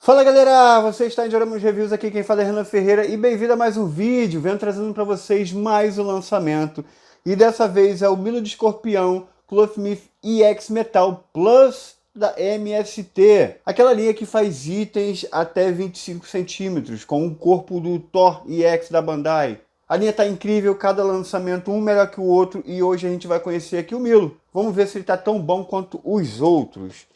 Fala galera, você está em Joramos Reviews, aqui quem fala é Renan Ferreira e bem-vindo a mais um vídeo. Venho trazendo para vocês mais um lançamento e dessa vez é o Milo de Escorpião Clothmith EX Metal Plus da MST. Aquela linha que faz itens até 25 centímetros com o corpo do Thor EX da Bandai. A linha está incrível, cada lançamento um melhor que o outro e hoje a gente vai conhecer aqui o Milo. Vamos ver se ele está tão bom quanto os outros.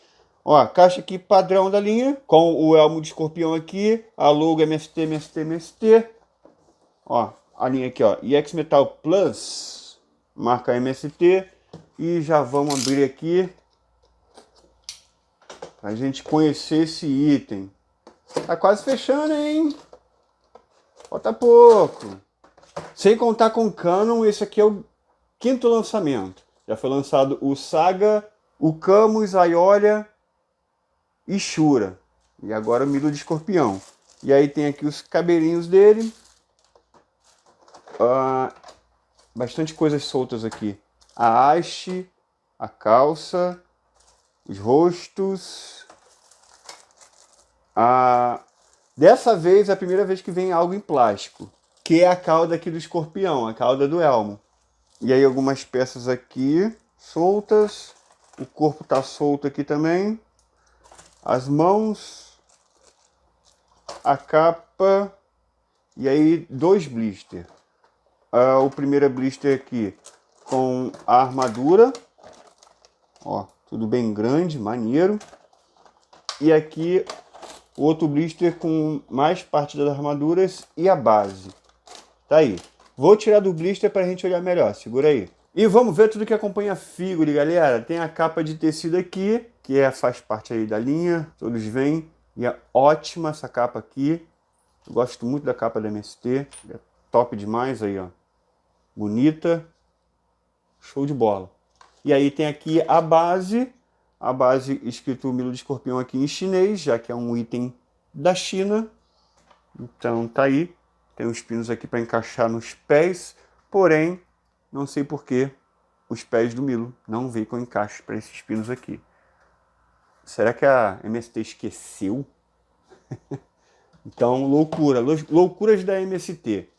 Ó, caixa aqui padrão da linha, com o elmo de escorpião aqui, a logo MST, MST, MST. Ó, a linha aqui, ó, EX Metal Plus, marca MST. E já vamos abrir aqui, pra gente conhecer esse item. Tá quase fechando, hein? Falta pouco. Sem contar com Canon, esse aqui é o quinto lançamento. Já foi lançado o Saga, o Camus, a Ioria e Shura. E agora o Milo de Escorpião. E aí tem aqui os cabelinhos dele. Bastante coisas soltas aqui. A haste, a calça, os rostos. Dessa vez é a primeira vez que vem algo em plástico, que é a cauda aqui do escorpião, a cauda do elmo. E aí algumas peças aqui soltas. O corpo tá solto aqui também. As mãos, a capa e aí dois blisters. O primeiro é blister aqui com a armadura, ó, tudo bem grande, maneiro. E aqui outro blister com mais parte das armaduras e a base. Tá aí. Vou tirar do blister para a gente olhar melhor, segura aí. E vamos ver tudo que acompanha a figure, galera. Tem a capa de tecido aqui, que faz parte aí da linha, todos vêm. E é ótima essa capa aqui. Eu gosto muito da capa da MST, é top demais aí, ó. Bonita, show de bola. E aí tem aqui a base escrito Milo de Escorpião aqui em chinês, já que é um item da China. Então tá aí, tem os pinos aqui para encaixar nos pés, porém, não sei por que os pés do Milo não vêm com encaixe para esses pinos aqui. Será que a MST esqueceu? Então, loucuras da MST.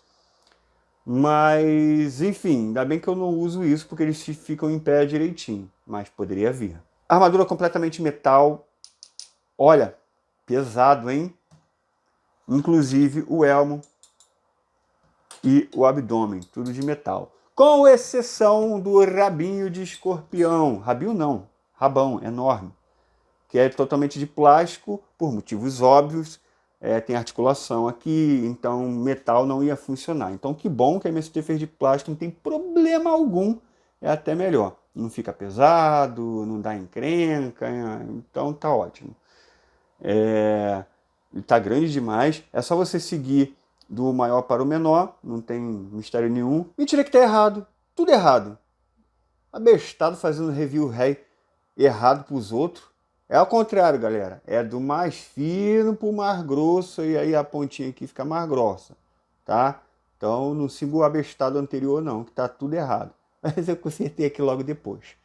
Mas, enfim, ainda bem que eu não uso isso porque eles ficam em pé direitinho. Mas poderia vir. Armadura completamente metal. Olha, pesado, hein? Inclusive o elmo e o abdômen, tudo de metal. Com exceção do rabinho de escorpião. Rabinho não, rabão, enorme. Que é totalmente de plástico, por motivos óbvios. Tem articulação aqui, então metal não ia funcionar. Então que bom que a MST fez de plástico, não tem problema algum. É até melhor. Não fica pesado, não dá encrenca, então tá ótimo. Ele tá grande demais, é só você seguir do maior para o menor, não tem mistério nenhum. Mentira que tá errado, tudo errado. Abestado fazendo review errado pros outros. É ao contrário, galera. É do mais fino pro mais grosso e aí a pontinha aqui fica mais grossa, tá? Então não siga o abestado anterior não, que tá tudo errado. Mas eu consertei aqui logo depois,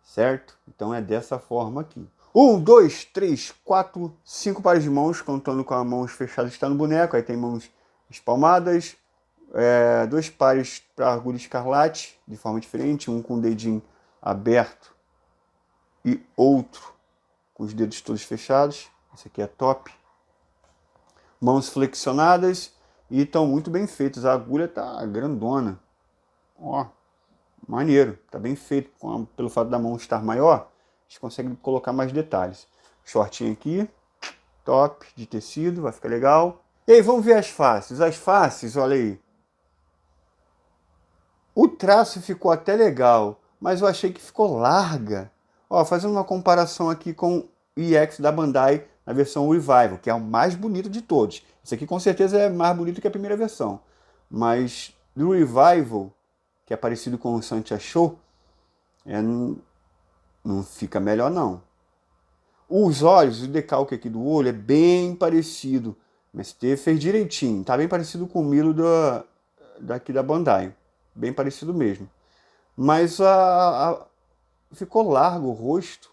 certo? Então é dessa forma aqui. 1, 2, 3, 4, 5 pares de mãos, contando com as mãos fechadas que está no boneco. Aí tem mãos espalmadas. 2 pares para agulha escarlate, de forma diferente. Um com o dedinho aberto e outro com os dedos todos fechados. Esse aqui é top. Mãos flexionadas e estão muito bem feitas. A agulha tá grandona. Ó, maneiro. Tá bem feito. Pelo fato da mão estar maior, a gente consegue colocar mais detalhes. Shortinho aqui. Top, de tecido. Vai ficar legal. E aí, vamos ver as faces. As faces, olha aí. O traço ficou até legal, mas eu achei que ficou larga. Ó, fazendo uma comparação aqui com o EX da Bandai na versão Revival, que é o mais bonito de todos. Esse aqui com certeza é mais bonito que a primeira versão. Mas do Revival, que é parecido com o Santia Show, não fica melhor não. Os olhos, o decalque aqui do olho é bem parecido. Mas fez direitinho. Tá bem parecido com o Milo daqui da Bandai. Bem parecido mesmo. Mas ficou largo o rosto.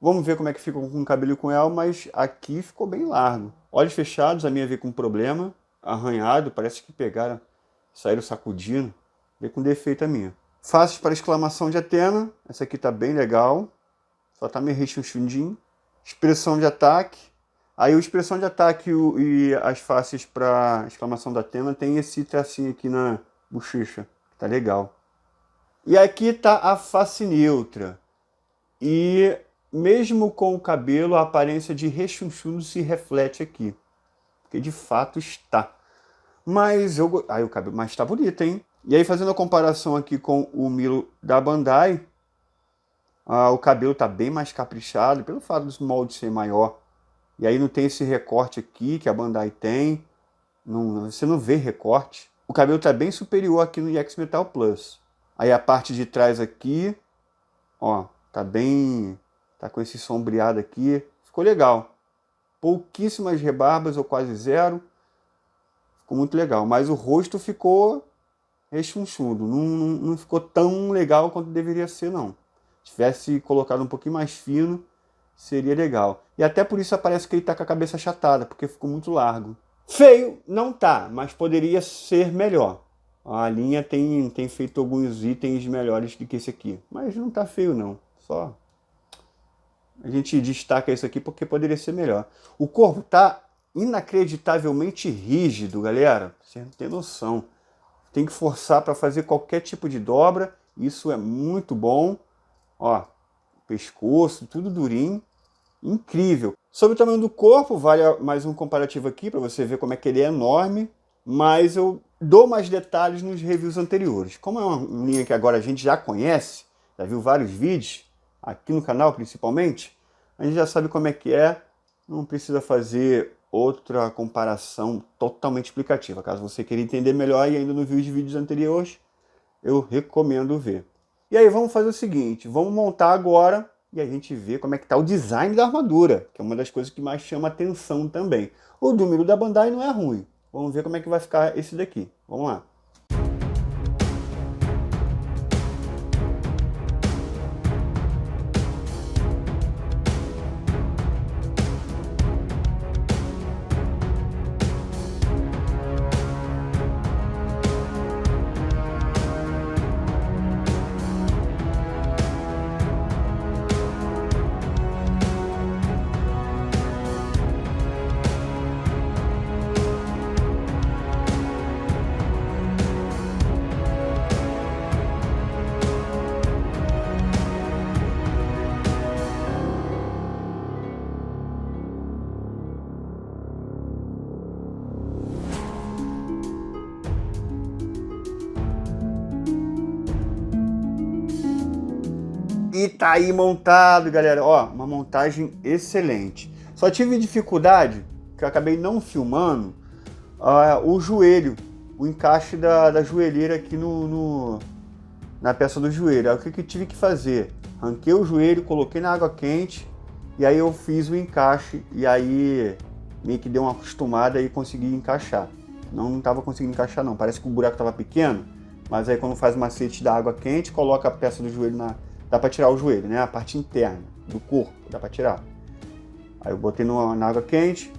Vamos ver como é que fica com o cabelo e com ela, mas aqui ficou bem largo. Olhos fechados, a minha veio com problema, arranhado, parece que pegaram, saíram sacudindo. Veio com defeito a minha. Faces para exclamação de Athena, essa aqui tá bem legal, só tá meio rechonchudinho. Expressão de ataque. Aí o expressão de ataque e as faces para exclamação da Athena tem esse tracinho aqui na bochecha, tá legal. E aqui tá a face neutra. E mesmo com o cabelo, a aparência de rechonchudo se reflete aqui. Porque de fato está. Mas o cabelo, mas tá bonito, hein? E aí fazendo a comparação aqui com o Milo da Bandai, o cabelo tá bem mais caprichado, pelo fato dos moldes ser maior. E aí não tem esse recorte aqui que a Bandai tem. Você não vê recorte. O cabelo tá bem superior aqui no EX Metal Plus. Aí a parte de trás aqui, ó, tá com esse sombreado aqui. Ficou legal. Pouquíssimas rebarbas ou quase zero. Ficou muito legal. Mas o rosto ficou rechonchudo. Não ficou tão legal quanto deveria ser, não. Se tivesse colocado um pouquinho mais fino, seria legal. E até por isso parece que ele tá com a cabeça achatada, porque ficou muito largo. Feio não tá, mas poderia ser melhor. A linha tem feito alguns itens melhores do que esse aqui. Mas não tá feio não. Só a gente destaca isso aqui porque poderia ser melhor. O corpo tá inacreditavelmente rígido, galera. Você não tem noção. Tem que forçar para fazer qualquer tipo de dobra. Isso é muito bom. Ó, pescoço, tudo durinho. Incrível. Sobre o tamanho do corpo, vale mais um comparativo aqui para você ver como é que ele é enorme. Mas eu dou mais detalhes nos reviews anteriores. Como é uma linha que agora a gente já conhece, já viu vários vídeos, aqui no canal principalmente, a gente já sabe como é que é. Não precisa fazer outra comparação totalmente explicativa. Caso você queira entender melhor e ainda não viu os vídeos anteriores, eu recomendo ver. E aí vamos fazer o seguinte, vamos montar agora e a gente vê como é que está o design da armadura, que é uma das coisas que mais chama atenção também. O do Milo da Bandai não é ruim. Vamos ver como é que vai ficar esse daqui. Vamos lá. E tá aí montado, galera. Ó, uma montagem excelente. Só tive dificuldade, que eu acabei não filmando, o joelho, o encaixe da joelheira aqui na peça do joelho. Aí o que eu tive que fazer? Ranquei o joelho, coloquei na água quente e aí eu fiz o encaixe e aí meio que deu uma acostumada e consegui encaixar. Não estava conseguindo encaixar não, parece que o buraco estava pequeno, mas aí quando faz o macete da água quente, coloca a peça do joelho dá para tirar o joelho, né? A parte interna do corpo, dá para tirar. Aí eu botei na água quente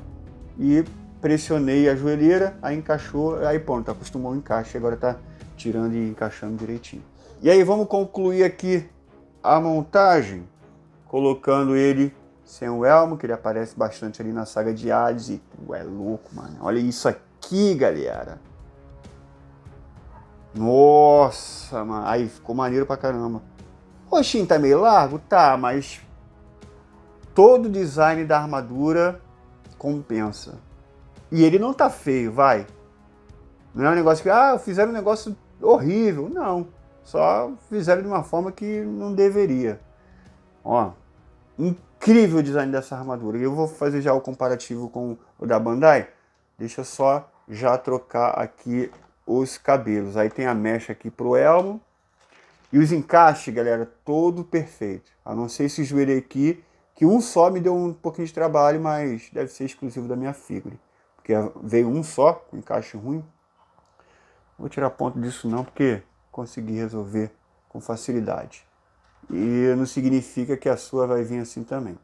e pressionei a joelheira, aí encaixou, aí pronto, acostumou o encaixe, agora tá tirando e encaixando direitinho. E aí vamos concluir aqui a montagem, colocando ele sem o elmo, que ele aparece bastante ali na saga de Hades, e é louco, mano. Olha isso aqui, galera. Nossa, mano, aí ficou maneiro pra caramba. O roxinho tá meio largo? Tá, mas todo o design da armadura compensa. E ele não tá feio, vai. Não é um negócio que, fizeram um negócio horrível. Não, só fizeram de uma forma que não deveria. Ó, incrível o design dessa armadura. E eu vou fazer já o comparativo com o da Bandai. Deixa eu só já trocar aqui os cabelos. Aí tem a mecha aqui pro elmo. E os encaixes, galera, todo perfeito. A não ser esse joelho aqui, que um só me deu um pouquinho de trabalho, mas deve ser exclusivo da minha figure. Porque veio um só, com encaixe ruim. Vou tirar ponto disso não, porque consegui resolver com facilidade. E não significa que a sua vai vir assim também.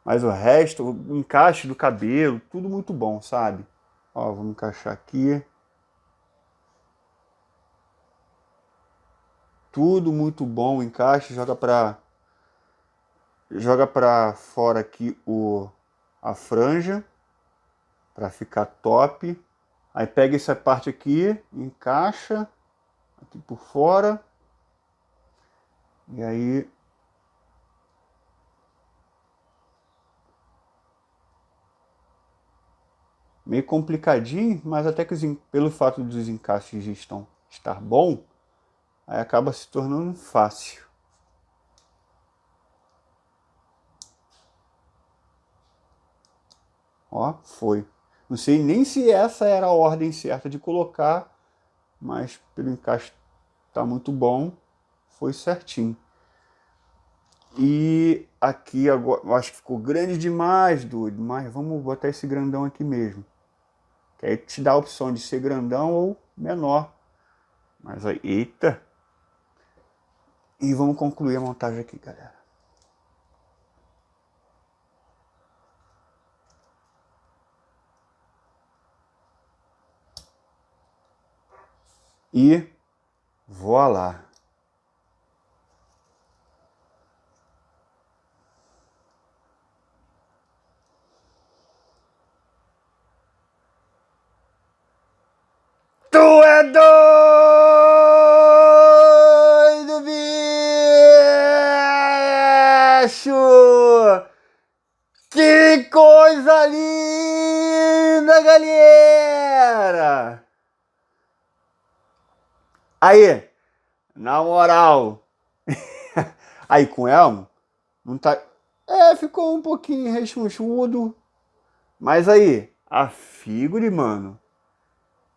Mas o resto, o encaixe do cabelo, tudo muito bom, sabe? Ó, vamos encaixar aqui. Tudo muito bom, o encaixe, joga pra fora aqui a franja, pra ficar top. Aí pega essa parte aqui, encaixa aqui por fora. E aí meio complicadinho, mas até que pelo fato dos encaixes estar bom, aí acaba se tornando fácil. Ó, foi. Não sei nem se essa era a ordem certa de colocar, mas pelo encaixe tá muito bom, foi certinho. E aqui agora, eu acho que ficou grande demais, doido, mas vamos botar esse grandão aqui mesmo. Que aí te dá a opção de ser grandão ou menor. Mas aí, eita! E vamos concluir a montagem aqui, galera. E voilá! Tu é doido, bicho! Que coisa linda, galera! Aí, na moral, aí com elmo, não tá... ficou um pouquinho rechonchudo, mas aí, a figure, mano,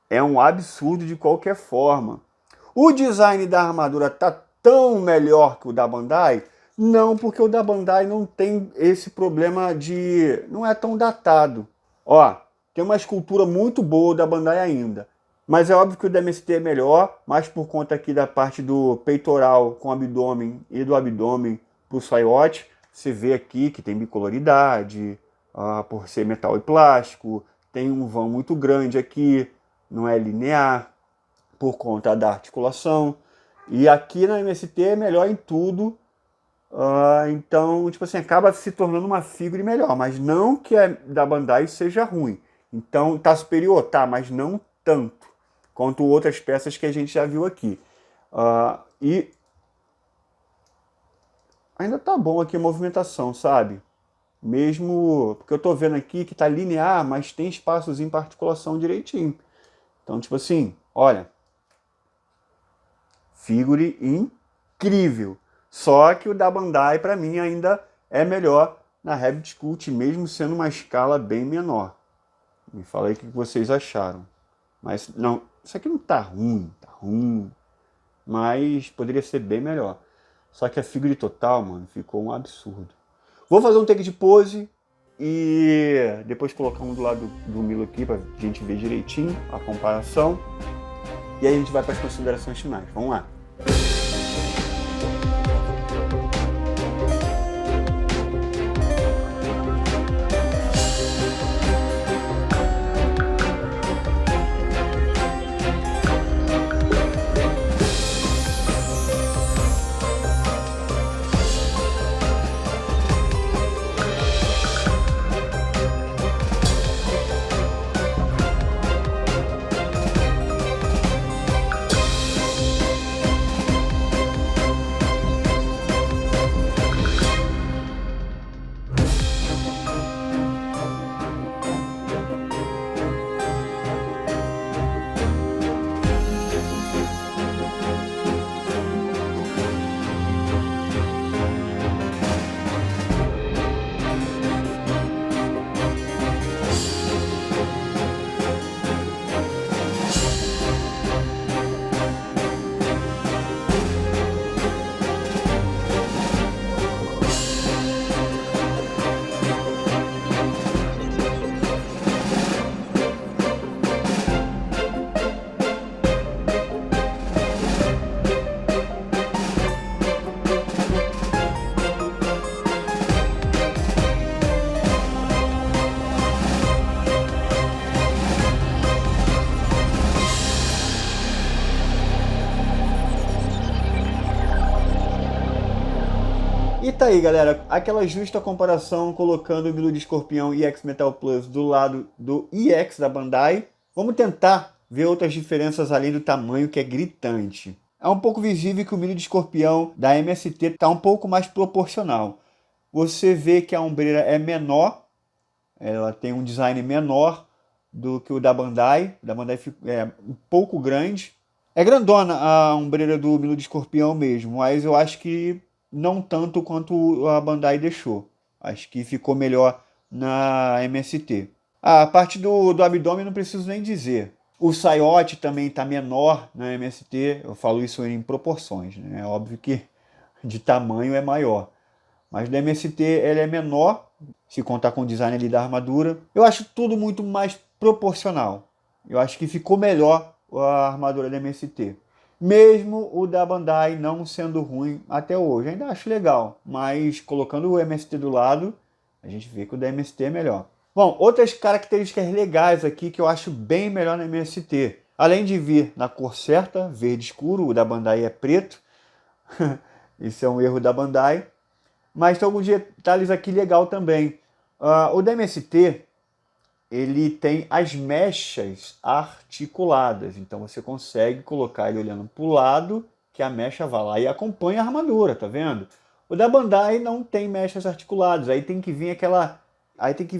é um absurdo de qualquer forma. O design da armadura tá tão melhor que o da Bandai? Não, porque o da Bandai não tem esse problema de... não é tão datado. Ó, tem uma escultura muito boa da Bandai ainda. Mas é óbvio que o da MST é melhor, mas por conta aqui da parte do peitoral com abdômen e do abdômen pro saiote, você vê aqui que tem bicoloridade, por ser metal e plástico, tem um vão muito grande aqui, não é linear, por conta da articulação. E aqui na MST é melhor em tudo, então, tipo assim, acaba se tornando uma figure melhor, mas não que a da Bandai seja ruim. Então, tá superior? Tá, mas não tanto quanto outras peças que a gente já viu aqui. E ainda tá bom aqui a movimentação, sabe? Mesmo, porque eu tô vendo aqui que tá linear, mas tem espaçozinho para articulação direitinho. Então, tipo assim, olha, figure incrível. Só que o da Bandai, para mim, ainda é melhor na Rabbit Cult, mesmo sendo uma escala bem menor. Me fala aí o que vocês acharam. Mas não, isso aqui não tá ruim, mas poderia ser bem melhor. Só que a figure total, mano, ficou um absurdo. Vou fazer um take de pose e depois colocar um do lado do Milo aqui pra gente ver direitinho a comparação. E aí a gente vai para as considerações finais. Vamos lá. tá aí, galera, aquela justa comparação colocando o Milo de Escorpião EX Metal Plus do lado do EX da Bandai. Vamos tentar ver outras diferenças além do tamanho, que é gritante. É um pouco visível que o Milo de Escorpião da MST está um pouco mais proporcional. Você vê que a ombreira é menor, ela tem um design menor do que o da Bandai. O da Bandai é um pouco grande. É grandona a ombreira do Milo de Escorpião mesmo, mas eu acho que não tanto quanto a Bandai deixou. Acho que ficou melhor na MST. A parte do abdômen não preciso nem dizer. O saiote também está menor na MST. Eu falo isso em proporções, né? É óbvio que de tamanho é maior. Mas da MST ele é menor, se contar com o design ali da armadura. Eu acho tudo muito mais proporcional. Eu acho que ficou melhor a armadura da MST. Mesmo o da Bandai não sendo ruim até hoje. Ainda acho legal, mas colocando o MST do lado, a gente vê que o da MST é melhor. Bom, outras características legais aqui que eu acho bem melhor na MST. Além de vir na cor certa, verde escuro, o da Bandai é preto. Isso é um erro da Bandai. Mas tem alguns detalhes aqui legal também. O da MST, ele tem as mechas articuladas. Então você consegue colocar ele olhando para o lado, que a mecha vai lá e acompanha a armadura, tá vendo? O da Bandai não tem mechas articuladas. Aí tem que vir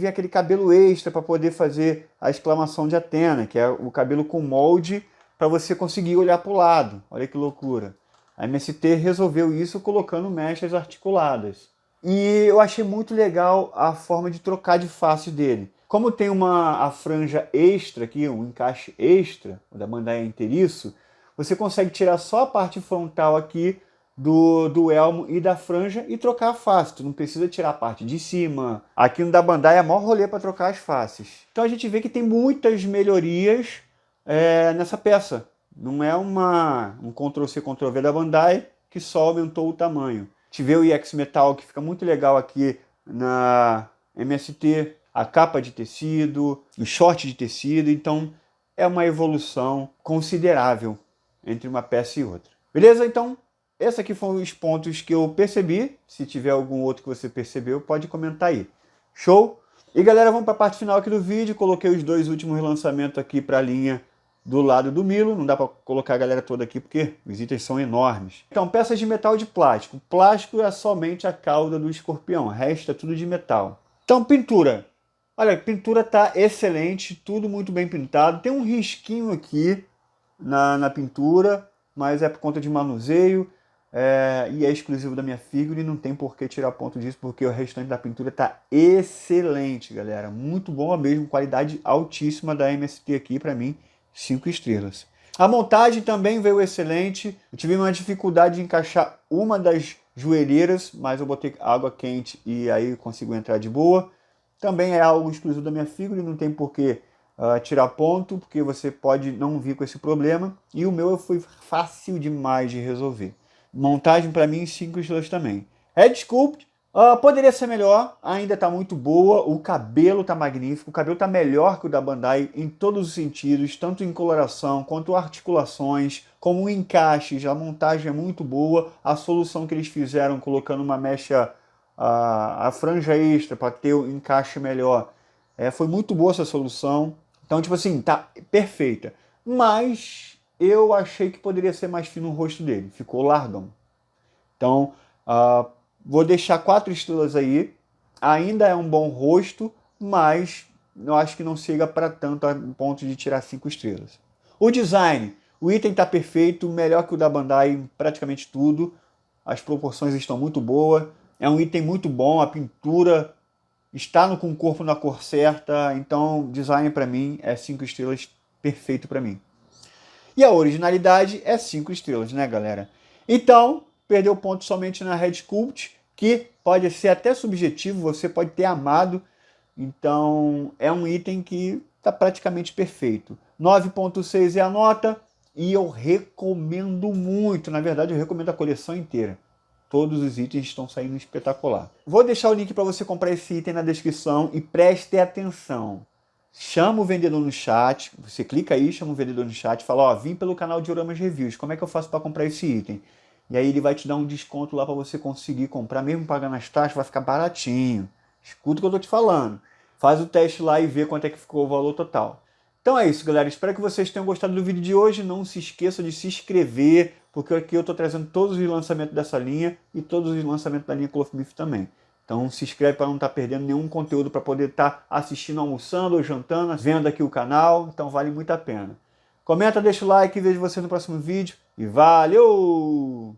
aquele cabelo extra para poder fazer a exclamação de Athena, que é o cabelo com molde para você conseguir olhar para o lado. Olha que loucura. A MST resolveu isso colocando mechas articuladas. E eu achei muito legal a forma de trocar de face dele. Como tem a franja extra aqui, um encaixe extra, o da Bandai é inteiriço, você consegue tirar só a parte frontal aqui do elmo e da franja e trocar a face. Tu não precisa tirar a parte de cima. Aqui no da Bandai é maior rolê para trocar as faces. Então a gente vê que tem muitas melhorias nessa peça. Não é um Ctrl-C, Ctrl-V da Bandai que só aumentou o tamanho. Tive o EX Metal, que fica muito legal aqui na MST. A capa de tecido, o short de tecido. Então é uma evolução considerável entre uma peça e outra. Beleza? Então, esses aqui foram os pontos que eu percebi. Se tiver algum outro que você percebeu, pode comentar aí. Show? E galera, vamos para a parte final aqui do vídeo. Coloquei os dois últimos lançamentos aqui para a linha do lado do Milo. Não dá para colocar a galera toda aqui porque os itens são enormes. Então, peças de metal e de plástico. Plástico é somente a cauda do escorpião. O resto é tudo de metal. Então, pintura. Olha, a pintura tá excelente. Tudo muito bem pintado. Tem um risquinho aqui na pintura, mas é por conta de manuseio. E é exclusivo da minha figura e não tem por que tirar ponto disso, porque o restante da pintura tá excelente, galera. Muito bom mesmo. Qualidade altíssima da MST aqui para mim. 5 estrelas. A montagem também veio excelente. Eu tive uma dificuldade de encaixar uma das joelheiras, mas eu botei água quente e aí consigo entrar de boa. Também é algo exclusivo da minha figura e não tem por que tirar ponto, porque você pode não vir com esse problema. E o meu foi fácil demais de resolver. Montagem para mim 5 estrelas também. Head Sculpt. Poderia ser melhor, ainda está muito boa, o cabelo está magnífico, o cabelo está melhor que o da Bandai em todos os sentidos, tanto em coloração quanto articulações, como encaixes, a montagem é muito boa, a solução que eles fizeram colocando uma mecha, a franja extra para ter o encaixe melhor, foi muito boa essa solução, então tipo assim, tá perfeita, mas eu achei que poderia ser mais fino o rosto dele, ficou largão, então vou deixar 4 estrelas aí. Ainda é um bom rosto, mas eu acho que não chega para tanto a ponto de tirar 5 estrelas. O design. O item está perfeito, melhor que o da Bandai em praticamente tudo. As proporções estão muito boas. É um item muito bom, a pintura está com o corpo na cor certa. Então, design para mim é 5 estrelas, perfeito para mim. E a originalidade é 5 estrelas, né, galera? Então, perdeu ponto somente na Head Sculpt, que pode ser até subjetivo, você pode ter amado. Então, é um item que está praticamente perfeito. 9.6 é a nota e eu recomendo muito. Na verdade, eu recomendo a coleção inteira. Todos os itens estão saindo espetacular. Vou deixar o link para você comprar esse item na descrição e preste atenção. Chama o vendedor no chat, você clica aí, chama o vendedor no chat e fala, vim pelo canal Dioramas Reviews, como é que eu faço para comprar esse item? E aí ele vai te dar um desconto lá para você conseguir comprar, mesmo pagando as taxas, vai ficar baratinho. Escuta o que eu tô te falando. Faz o teste lá e vê quanto é que ficou o valor total. Então é isso, galera. Espero que vocês tenham gostado do vídeo de hoje. Não se esqueça de se inscrever, porque aqui eu estou trazendo todos os lançamentos dessa linha e todos os lançamentos da linha Clothmith também. Então se inscreve para não estar perdendo nenhum conteúdo, para poder estar assistindo, almoçando ou jantando, vendo aqui o canal. Então vale muito a pena. Comenta, deixa o like, vejo você no próximo vídeo e valeu!